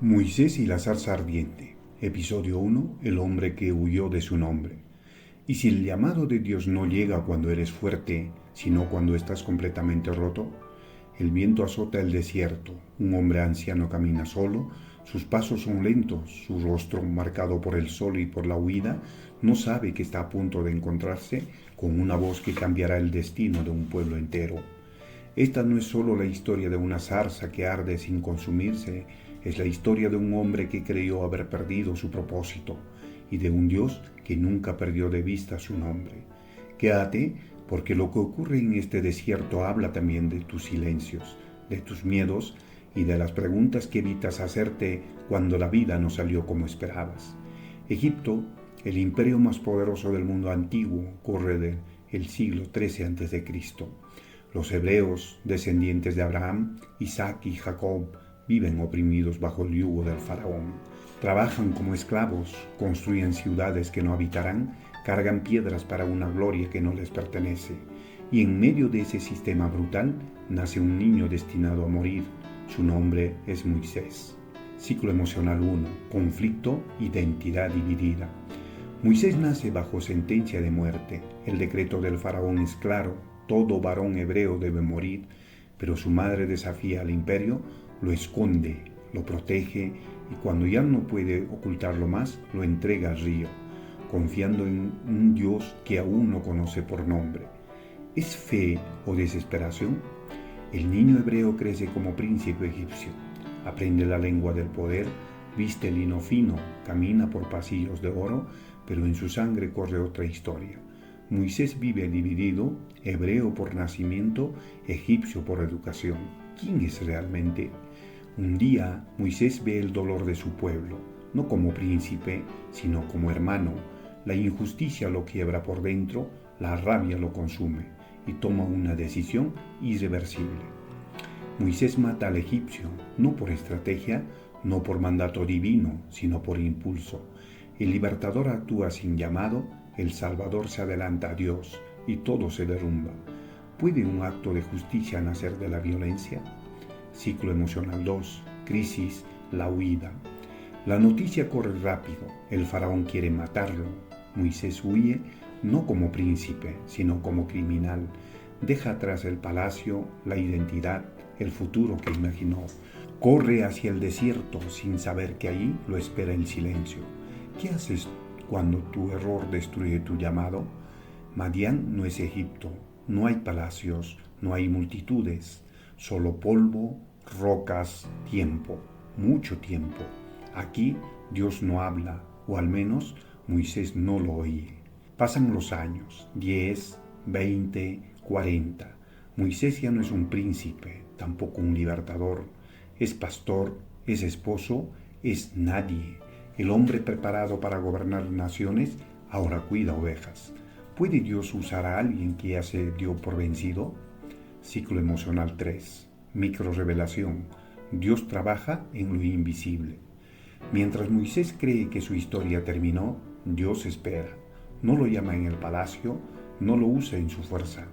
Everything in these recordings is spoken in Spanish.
Moisés y la zarza ardiente. Episodio 1. El hombre que huyó de su nombre. Y si el llamado de Dios no llega cuando eres fuerte, sino cuando estás completamente roto, el viento azota el desierto, un hombre anciano camina solo, sus pasos son lentos, su rostro marcado por el sol y por la huida, no sabe que está a punto de encontrarse con una voz que cambiará el destino de un pueblo entero. Esta no es solo la historia de una zarza que arde sin consumirse, es la historia de un hombre que creyó haber perdido su propósito y de un Dios que nunca perdió de vista su nombre. Quédate, porque lo que ocurre en este desierto habla también de tus silencios, de tus miedos y de las preguntas que evitas hacerte cuando la vida no salió como esperabas. Egipto, el imperio más poderoso del mundo antiguo, corre del siglo XIII a.C. Los hebreos, descendientes de Abraham, Isaac y Jacob, viven oprimidos bajo el yugo del faraón. Trabajan como esclavos, construyen ciudades que no habitarán, cargan piedras para una gloria que no les pertenece. Y en medio de ese sistema brutal nace un niño destinado a morir. Su nombre es Moisés. Ciclo emocional 1. Conflicto, identidad dividida. Moisés nace bajo sentencia de muerte. El decreto del faraón es claro: todo varón hebreo debe morir, pero su madre desafía al imperio, lo esconde, lo protege y cuando ya no puede ocultarlo más, lo entrega al río, confiando en un Dios que aún no conoce por nombre. ¿Es fe o desesperación? El niño hebreo crece como príncipe egipcio, aprende la lengua del poder, viste lino fino, camina por pasillos de oro, pero en su sangre corre otra historia. Moisés vive dividido, hebreo por nacimiento, egipcio por educación. ¿Quién es realmente? Un día Moisés ve el dolor de su pueblo, no como príncipe, sino como hermano. La injusticia lo quiebra por dentro, la rabia lo consume y toma una decisión irreversible. Moisés mata al egipcio, no por estrategia, no por mandato divino, sino por impulso. El libertador actúa sin llamado, el Salvador se adelanta a Dios y todo se derrumba. ¿Puede un acto de justicia nacer de la violencia? Ciclo emocional 2. Crisis, la huida. La noticia corre rápido. El faraón quiere matarlo. Moisés huye no como príncipe, sino como criminal. Deja atrás el palacio, la identidad, el futuro que imaginó. Corre hacia el desierto sin saber que ahí lo espera el silencio. ¿Qué haces cuando tu error destruye tu llamado? Madián no es Egipto, no hay palacios, no hay multitudes, solo polvo, rocas, tiempo, mucho tiempo. Aquí Dios no habla, o al menos Moisés no lo oye. Pasan los años, 10, 20, 40. Moisés ya no es un príncipe, tampoco un libertador. Es pastor, es esposo, es nadie. El hombre preparado para gobernar naciones ahora cuida ovejas. ¿Puede Dios usar a alguien que ya se dio por vencido? Ciclo emocional 3. Microrevelación. Dios trabaja en lo invisible. Mientras Moisés cree que su historia terminó, Dios espera. No lo llama en el palacio, no lo usa en su fuerza.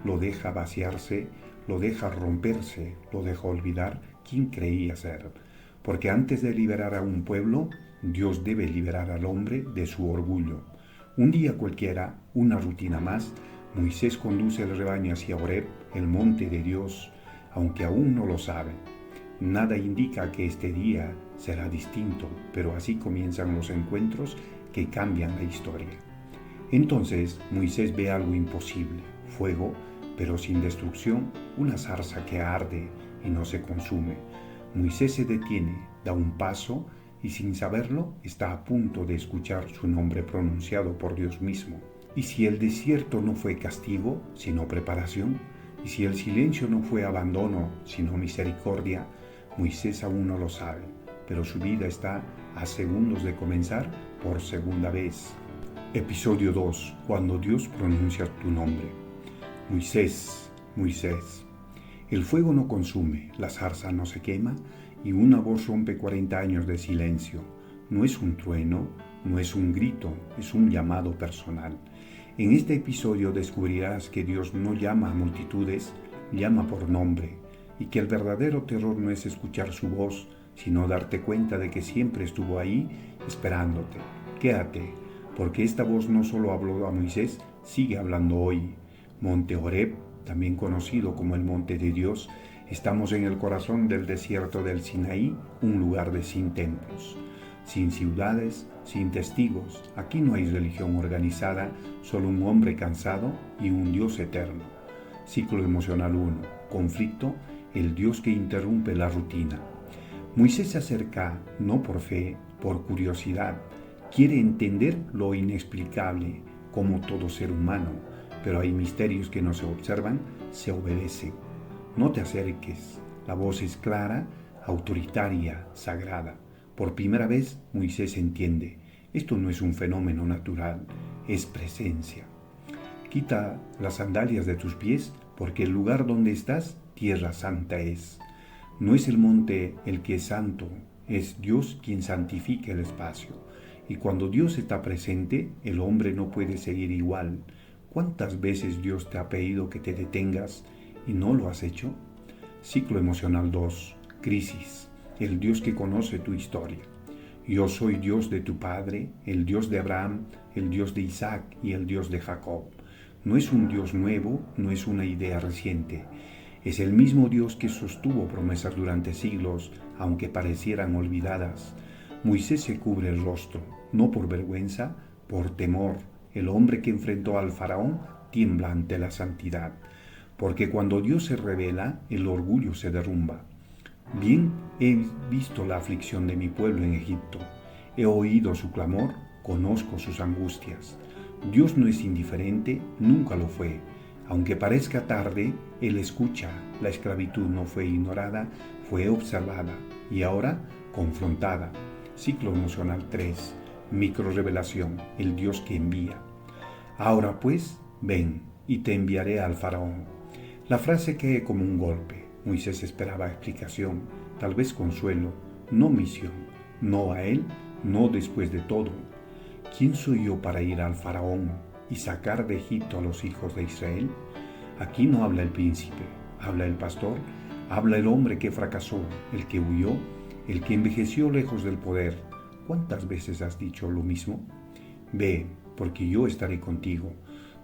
Lo deja vaciarse, lo deja romperse, lo deja olvidar quién creía ser. Porque antes de liberar a un pueblo, Dios debe liberar al hombre de su orgullo. Un día cualquiera, una rutina más, Moisés conduce el rebaño hacia Horeb, el monte de Dios, aunque aún no lo sabe. Nada indica que este día será distinto, pero así comienzan los encuentros que cambian la historia. Entonces Moisés ve algo imposible, fuego, pero sin destrucción, una zarza que arde y no se consume. Moisés se detiene, da un paso y sin saberlo está a punto de escuchar su nombre pronunciado por Dios mismo. ¿Y si el desierto no fue castigo, sino preparación? ¿Y si el silencio no fue abandono, sino misericordia? Moisés aún no lo sabe, pero su vida está a segundos de comenzar por segunda vez. Episodio 2. Cuando Dios pronuncia tu nombre. Moisés, Moisés. El fuego no consume, la zarza no se quema y una voz rompe 40 años de silencio. No es un trueno, no es un grito, es un llamado personal. En este episodio descubrirás que Dios no llama a multitudes, llama por nombre, y que el verdadero terror no es escuchar su voz, sino darte cuenta de que siempre estuvo ahí esperándote. Quédate, porque esta voz no solo habló a Moisés, sigue hablando hoy. Monte Horeb, también conocido como el Monte de Dios, estamos en el corazón del desierto del Sinaí, un lugar de sin templos, sin ciudades, sin testigos. Aquí no hay religión organizada, solo un hombre cansado y un Dios eterno. Ciclo emocional 1. Conflicto, el Dios que interrumpe la rutina. Moisés se acerca no por fe, por curiosidad. Quiere entender lo inexplicable, como todo ser humano, pero hay misterios que no se observan, se obedecen. No te acerques. La voz es clara, autoritaria, sagrada. Por primera vez, Moisés entiende. Esto no es un fenómeno natural, es presencia. Quita las sandalias de tus pies, porque el lugar donde estás, tierra santa es. No es el monte el que es santo, es Dios quien santifica el espacio. Y cuando Dios está presente, el hombre no puede seguir igual. ¿Cuántas veces Dios te ha pedido que te detengas y no lo has hecho? Ciclo emocional 2. Crisis. El Dios que conoce tu historia. Yo soy Dios de tu padre, el Dios de Abraham, el Dios de Isaac y el Dios de Jacob. No es un Dios nuevo, no es una idea reciente. Es el mismo Dios que sostuvo promesas durante siglos, aunque parecieran olvidadas. Moisés se cubre el rostro, no por vergüenza, por temor. El hombre que enfrentó al faraón tiembla ante la santidad, porque cuando Dios se revela, el orgullo se derrumba. Bien he visto la aflicción de mi pueblo en Egipto, he oído su clamor, conozco sus angustias. Dios no es indiferente, nunca lo fue. Aunque parezca tarde, Él escucha. La esclavitud no fue ignorada, fue observada y ahora confrontada. Ciclo emocional 3. Microrevelación, el Dios que envía. Ahora pues, ven y te enviaré al faraón. La frase cae como un golpe. Moisés esperaba explicación, tal vez consuelo, no misión. No a él, no después de todo. ¿Quién soy yo para ir al faraón y sacar de Egipto a los hijos de Israel? Aquí no habla el príncipe, habla el pastor, habla el hombre que fracasó, el que huyó, el que envejeció lejos del poder. ¿Cuántas veces has dicho lo mismo? Ve, porque yo estaré contigo.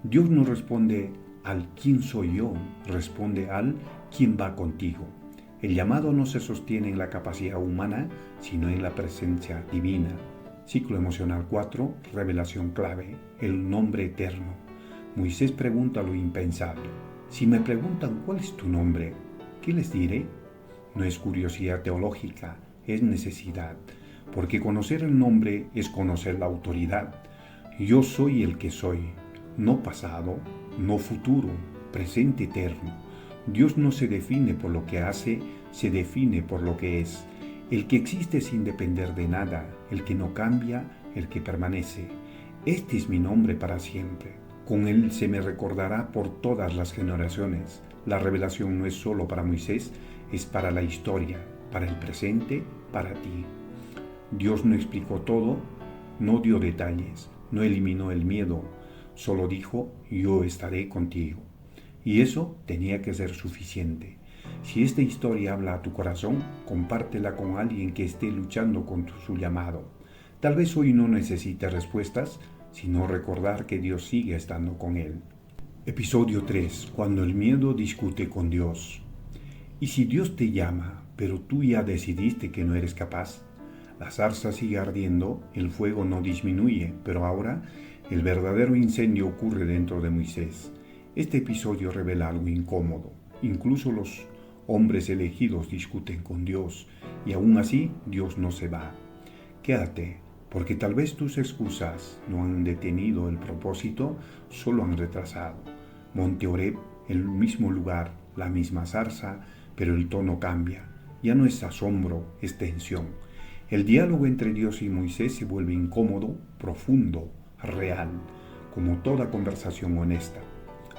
Dios no responde al ¿quién soy yo? Responde al ¿quién va contigo? El llamado no se sostiene en la capacidad humana, sino en la presencia divina. Ciclo emocional 4, revelación clave, el nombre eterno. Moisés pregunta lo impensable. Si me preguntan cuál es tu nombre, ¿qué les diré? No es curiosidad teológica, es necesidad, porque conocer el nombre es conocer la autoridad. Yo soy el que soy, no pasado, no futuro, presente eterno. Dios no se define por lo que hace, se define por lo que es. El que existe sin depender de nada, el que no cambia, el que permanece. Este es mi nombre para siempre. Con él se me recordará por todas las generaciones. La revelación no es solo para Moisés, es para la historia, para el presente, para ti. Dios no explicó todo, no dio detalles, no eliminó el miedo, solo dijo, yo estaré contigo. Y eso tenía que ser suficiente. Si esta historia habla a tu corazón, compártela con alguien que esté luchando con su llamado. Tal vez hoy no necesite respuestas, sino recordar que Dios sigue estando con él. Episodio 3. Cuando el miedo discute con Dios. ¿Y si Dios te llama, pero tú ya decidiste que no eres capaz? La zarza sigue ardiendo, el fuego no disminuye, pero ahora el verdadero incendio ocurre dentro de Moisés. Este episodio revela algo incómodo. Incluso los hombres elegidos discuten con Dios y aún así Dios no se va. Quédate, porque tal vez tus excusas no han detenido el propósito, solo han retrasado. Monte Horeb, el mismo lugar, la misma zarza, pero el tono cambia. Ya no es asombro, es tensión. El diálogo entre Dios y Moisés se vuelve incómodo, profundo, real, como toda conversación honesta.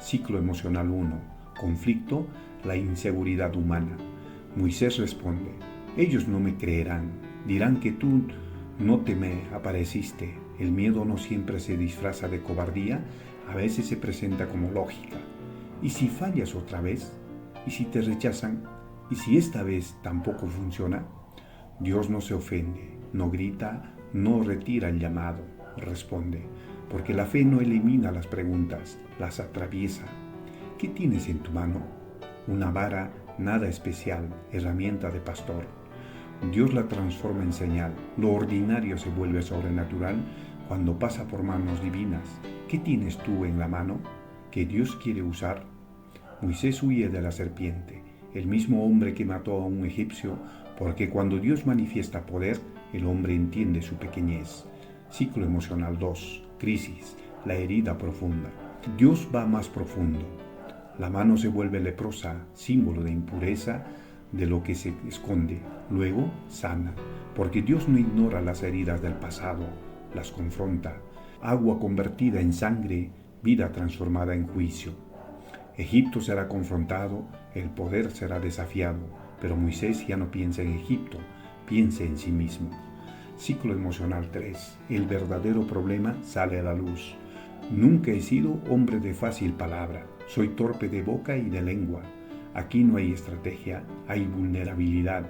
Ciclo emocional 1. Conflicto, la inseguridad humana. Moisés responde, ellos no me creerán, dirán que tú no te me apareciste. El miedo no siempre se disfraza de cobardía, a veces se presenta como lógica. ¿Y si fallas otra vez? ¿Y si te rechazan? ¿Y si esta vez tampoco funciona? Dios no se ofende, no grita, no retira el llamado, responde, porque la fe no elimina las preguntas, las atraviesa. ¿Qué tienes en tu mano? Una vara, nada especial, herramienta de pastor. Dios la transforma en señal. Lo ordinario se vuelve sobrenatural cuando pasa por manos divinas. ¿Qué tienes tú en la mano que Dios quiere usar? Moisés huye de la serpiente, el mismo hombre que mató a un egipcio, porque cuando Dios manifiesta poder, el hombre entiende su pequeñez. Ciclo emocional 2. Crisis. La herida profunda. Dios va más profundo. La mano se vuelve leprosa, símbolo de impureza, de lo que se esconde. Luego sana, porque Dios no ignora las heridas del pasado, las confronta. Agua convertida en sangre, vida transformada en juicio. Egipto será confrontado, el poder será desafiado, pero Moisés ya no piensa en Egipto, piensa en sí mismo. Ciclo emocional 3. El verdadero problema sale a la luz. Nunca he sido hombre de fácil palabra, soy torpe de boca y de lengua. Aquí no hay estrategia, hay vulnerabilidad.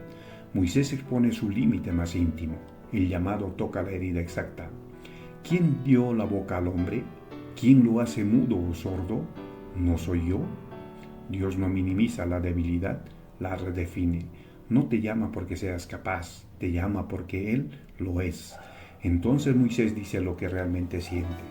Moisés expone su límite más íntimo. El llamado toca la herida exacta. ¿Quién dio la boca al hombre? ¿Quién lo hace mudo o sordo? ¿No soy yo? Dios no minimiza la debilidad, la redefine. No te llama porque seas capaz, te llama porque Él lo es. Entonces Moisés dice lo que realmente siente.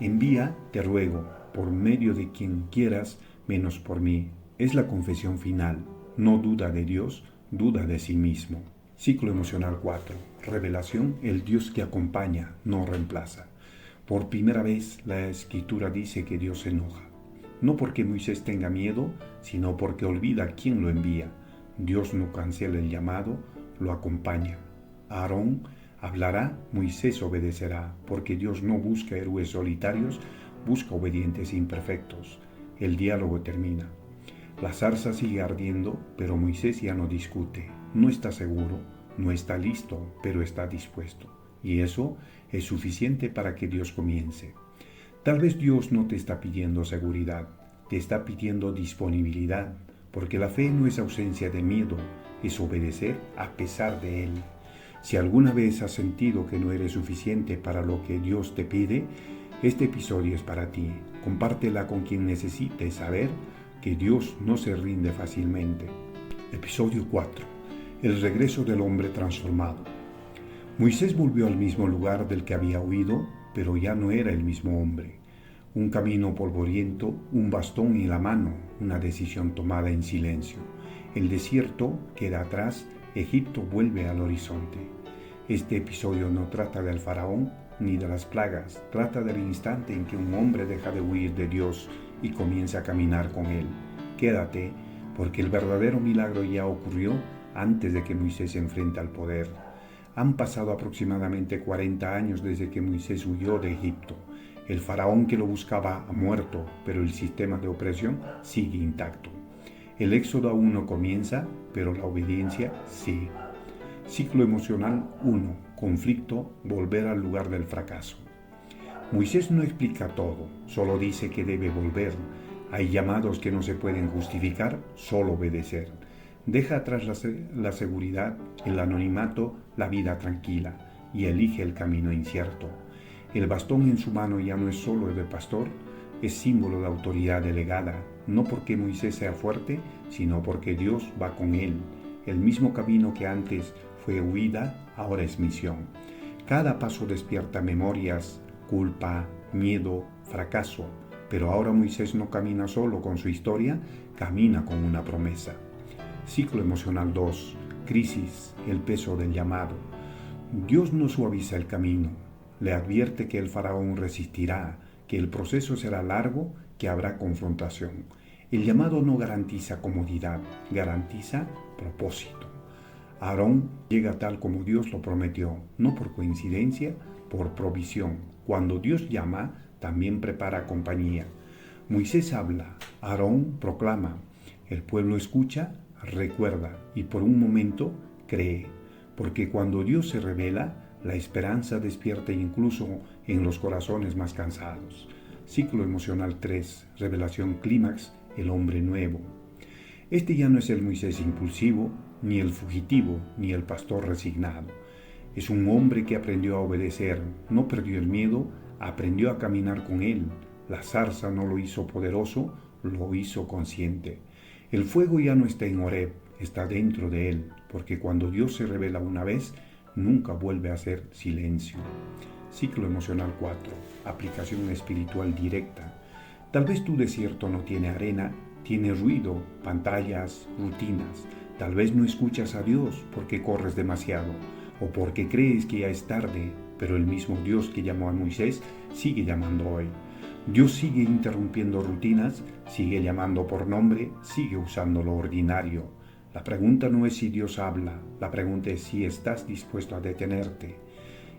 Envía, te ruego, por medio de quien quieras, menos por mí. Es la confesión final. No duda de Dios, duda de sí mismo. Ciclo emocional 4. Revelación, el Dios que acompaña, no reemplaza. Por primera vez la Escritura dice que Dios se enoja. No porque Moisés tenga miedo, sino porque olvida quién lo envía. Dios no cancela el llamado, lo acompaña. Aarón hablará, Moisés obedecerá, porque Dios no busca héroes solitarios, busca obedientes imperfectos. El diálogo termina. La zarza sigue ardiendo, pero Moisés ya no discute. No está seguro, no está listo, pero está dispuesto. Y eso es suficiente para que Dios comience. Tal vez Dios no te está pidiendo seguridad, te está pidiendo disponibilidad, porque la fe no es ausencia de miedo, es obedecer a pesar de él. Si alguna vez has sentido que no eres suficiente para lo que Dios te pide, este episodio es para ti. Compártela con quien necesite saber que Dios no se rinde fácilmente. Episodio 4. El regreso del hombre transformado. Moisés volvió al mismo lugar del que había huido, pero ya no era el mismo hombre. Un camino polvoriento, un bastón en la mano, una decisión tomada en silencio. El desierto queda atrás, Egipto vuelve al horizonte. Este episodio no trata del faraón ni de las plagas, trata del instante en que un hombre deja de huir de Dios y comienza a caminar con él. Quédate, porque el verdadero milagro ya ocurrió antes de que Moisés se enfrente al poder. Han pasado aproximadamente 40 años desde que Moisés huyó de Egipto. El faraón que lo buscaba ha muerto, pero el sistema de opresión sigue intacto. El éxodo aún no comienza, pero la obediencia sí. Ciclo emocional 1. Conflicto, volver al lugar del fracaso. Moisés no explica todo, solo dice que debe volver. Hay llamados que no se pueden justificar, solo obedecer. Deja atrás la seguridad, el anonimato, la vida tranquila y elige el camino incierto. El bastón en su mano ya no es solo el de pastor, es símbolo de autoridad delegada, no porque Moisés sea fuerte, sino porque Dios va con él. El mismo camino que antes fue huida, ahora es misión. Cada paso despierta memorias, culpa, miedo, fracaso, pero ahora Moisés no camina solo con su historia, camina con una promesa. Ciclo emocional 2. Crisis, el peso del llamado. Dios no suaviza el camino, le advierte que el faraón resistirá, que el proceso será largo, que habrá confrontación. El llamado no garantiza comodidad, garantiza propósito. Aarón llega tal como Dios lo prometió, no por coincidencia, por provisión. Cuando Dios llama, también prepara compañía. Moisés habla, Aarón proclama, el pueblo escucha, recuerda y por un momento cree, porque cuando Dios se revela, la esperanza despierta incluso en los corazones más cansados. Ciclo emocional 3, revelación clímax, el hombre nuevo. Este ya no es el Moisés impulsivo, ni el fugitivo, ni el pastor resignado. Es un hombre que aprendió a obedecer, no perdió el miedo, aprendió a caminar con él. La zarza no lo hizo poderoso, lo hizo consciente. El fuego ya no está en Horeb, está dentro de él, porque cuando Dios se revela una vez, nunca vuelve a hacer silencio. Ciclo emocional 4. Aplicación espiritual directa. Tal vez tu desierto no tiene arena, tiene ruido, pantallas, rutinas. Tal vez no escuchas a Dios porque corres demasiado o porque crees que ya es tarde, pero el mismo Dios que llamó a Moisés sigue llamando hoy. Dios sigue interrumpiendo rutinas, sigue llamando por nombre, sigue usando lo ordinario. La pregunta no es si Dios habla, la pregunta es si estás dispuesto a detenerte.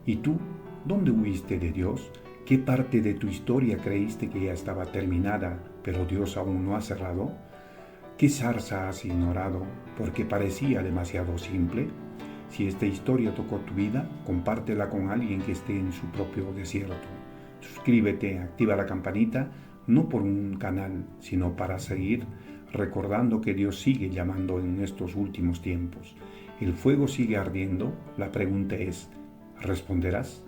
¿Y tú? ¿Dónde huiste de Dios? ¿Qué parte de tu historia creíste que ya estaba terminada, pero Dios aún no ha cerrado? ¿Qué zarza has ignorado porque parecía demasiado simple? Si esta historia tocó tu vida, compártela con alguien que esté en su propio desierto. Suscríbete, activa la campanita, no por un canal, sino para seguir recordando que Dios sigue llamando en estos últimos tiempos. El fuego sigue ardiendo, la pregunta es, ¿responderás?